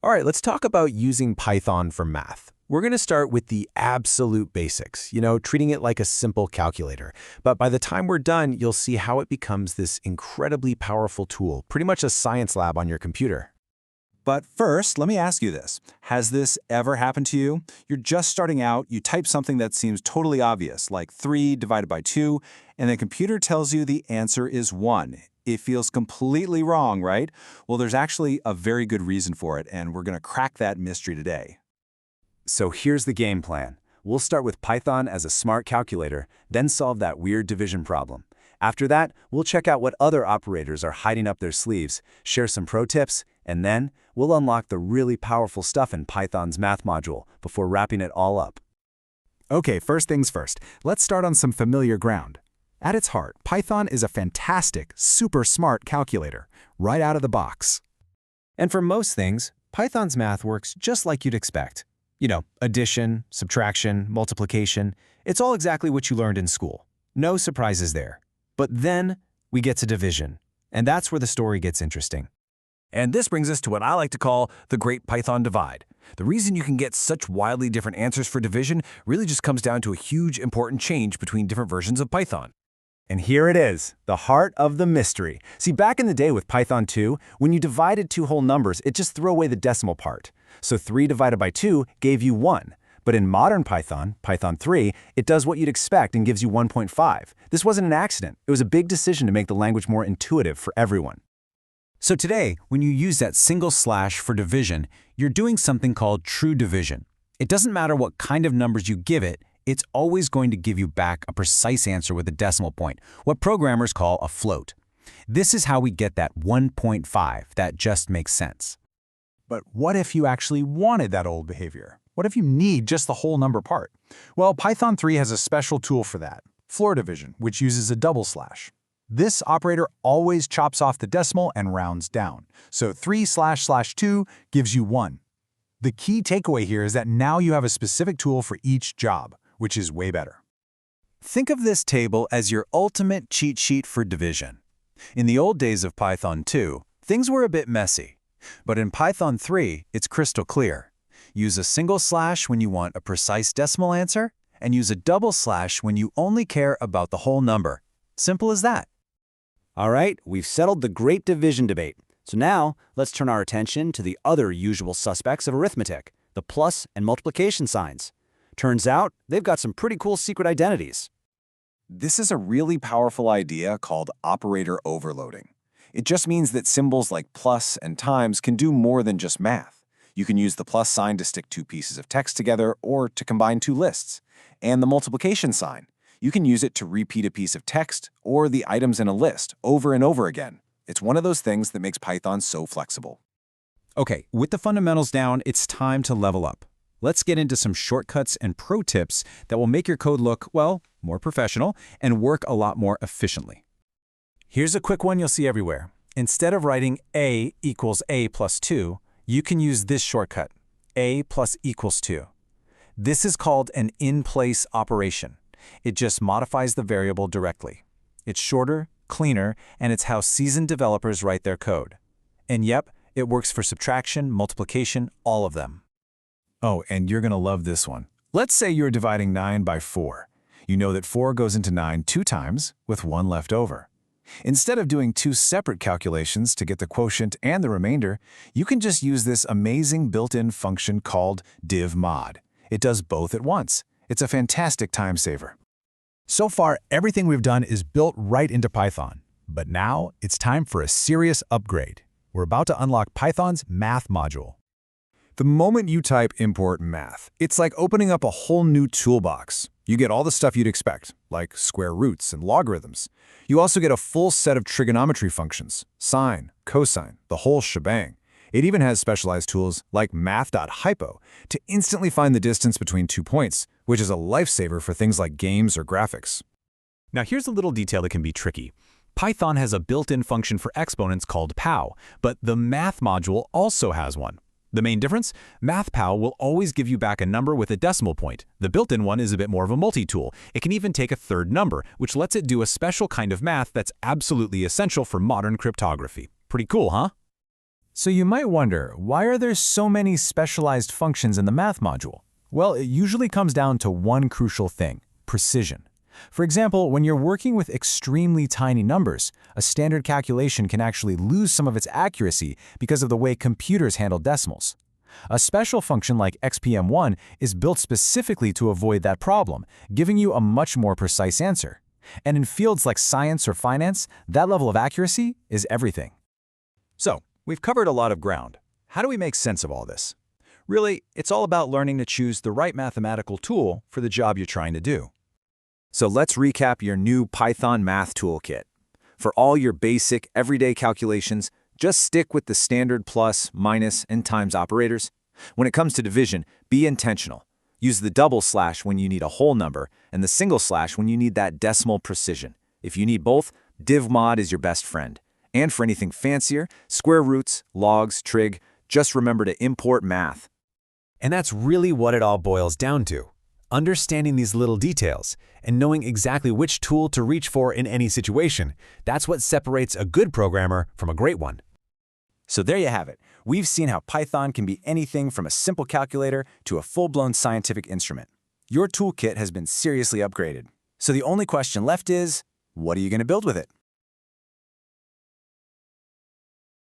All right, let's talk about using Python for math. We're going to start with the absolute basics, treating it like a simple calculator. But by the time we're done, you'll see how it becomes this incredibly powerful tool, pretty much a science lab on your computer. But first, let me ask you this. Has this ever happened to you? You're just starting out, you type something that seems totally obvious, like 3 divided by 2, and the computer tells you the answer is 1. It feels completely wrong, right? Well, there's actually a very good reason for it, and we're going to crack that mystery today. So here's the game plan. We'll start with Python as a smart calculator, then solve that weird division problem. After that, we'll check out what other operators are hiding up their sleeves, share some pro tips, and then we'll unlock the really powerful stuff in Python's math module before wrapping it all up. Okay, first things first. Let's start on some familiar ground. At its heart, Python is a fantastic, super smart calculator, right out of the box. And for most things, Python's math works just like you'd expect. Addition, subtraction, multiplication, it's all exactly what you learned in school. No surprises there. But then we get to division, and that's where the story gets interesting. And this brings us to what I like to call the Great Python Divide. The reason you can get such wildly different answers for division really just comes down to a huge important change between different versions of Python. And here it is, the heart of the mystery. See, back in the day with Python 2, when you divided two whole numbers, it just threw away the decimal part. So 3 divided by 2 gave you 1. But in modern Python, Python 3, it does what you'd expect and gives you 1.5. This wasn't an accident. It was a big decision to make the language more intuitive for everyone. So today, when you use that single slash for division, you're doing something called true division. It doesn't matter what kind of numbers you give it, it's always going to give you back a precise answer with a decimal point, what programmers call a float. This is how we get that 1.5 that just makes sense. But what if you actually wanted that old behavior? What if you need just the whole number part? Well, Python 3 has a special tool for that, floor division, which uses a double slash. This operator always chops off the decimal and rounds down. So 3//2 gives you 1. The key takeaway here is that now you have a specific tool for each job, which is way better. Think of this table as your ultimate cheat sheet for division. In the old days of Python 2, things were a bit messy. But in Python 3, it's crystal clear. Use a single slash when you want a precise decimal answer, and use a double slash when you only care about the whole number. Simple as that. All right, we've settled the great division debate. So now, let's turn our attention to the other usual suspects of arithmetic, the plus and multiplication signs. Turns out, they've got some pretty cool secret identities. This is a really powerful idea called operator overloading. It just means that symbols like plus and times can do more than just math. You can use the plus sign to stick two pieces of text together or to combine two lists. And the multiplication sign. You can use it to repeat a piece of text or the items in a list over and over again. It's one of those things that makes Python so flexible. Okay, with the fundamentals down, it's time to level up. Let's get into some shortcuts and pro tips that will make your code look, well, more professional and work a lot more efficiently. Here's a quick one you'll see everywhere. Instead of writing a equals a plus 2, you can use this shortcut, a plus equals 2. This is called an in-place operation. It just modifies the variable directly. It's shorter, cleaner, and it's how seasoned developers write their code. And yep, it works for subtraction, multiplication, all of them. Oh, and you're going to love this one. Let's say you're dividing 9 by 4. You know that 4 goes into 9 2 times, with 1 left over. Instead of doing two separate calculations to get the quotient and the remainder, you can just use this amazing built-in function called div_mod. It does both at once. It's a fantastic time saver. So far, everything we've done is built right into Python. But now, it's time for a serious upgrade. We're about to unlock Python's math module. The moment you type import math, it's like opening up a whole new toolbox. You get all the stuff you'd expect, like square roots and logarithms. You also get a full set of trigonometry functions, sine, cosine, the whole shebang. It even has specialized tools like math.hypo to instantly find the distance between 2 points, which is a lifesaver for things like games or graphics. Now here's a little detail that can be tricky. Python has a built-in function for exponents called pow, but the math module also has one. The main difference? MathPow will always give you back a number with a decimal point. The built-in one is a bit more of a multi-tool. It can even take a third number, which lets it do a special kind of math that's absolutely essential for modern cryptography. Pretty cool, huh? So you might wonder, why are there so many specialized functions in the math module? Well, it usually comes down to one crucial thing: precision. For example, when you're working with extremely tiny numbers, a standard calculation can actually lose some of its accuracy because of the way computers handle decimals. A special function like xpm1 is built specifically to avoid that problem, giving you a much more precise answer. And in fields like science or finance, that level of accuracy is everything. So, we've covered a lot of ground. How do we make sense of all this? Really, it's all about learning to choose the right mathematical tool for the job you're trying to do. So let's recap your new Python Math Toolkit. For all your basic, everyday calculations, just stick with the standard plus, minus, and times operators. When it comes to division, be intentional. Use the double slash when you need a whole number, and the single slash when you need that decimal precision. If you need both, divmod is your best friend. And for anything fancier, square roots, logs, trig, just remember to import math. And that's really what it all boils down to: understanding these little details and knowing exactly which tool to reach for in any situation. That's what separates a good programmer from a great one. So there you have it. We've seen how Python can be anything from a simple calculator to a full-blown scientific instrument. Your toolkit has been seriously upgraded. So the only question left is, what are you going to build with it?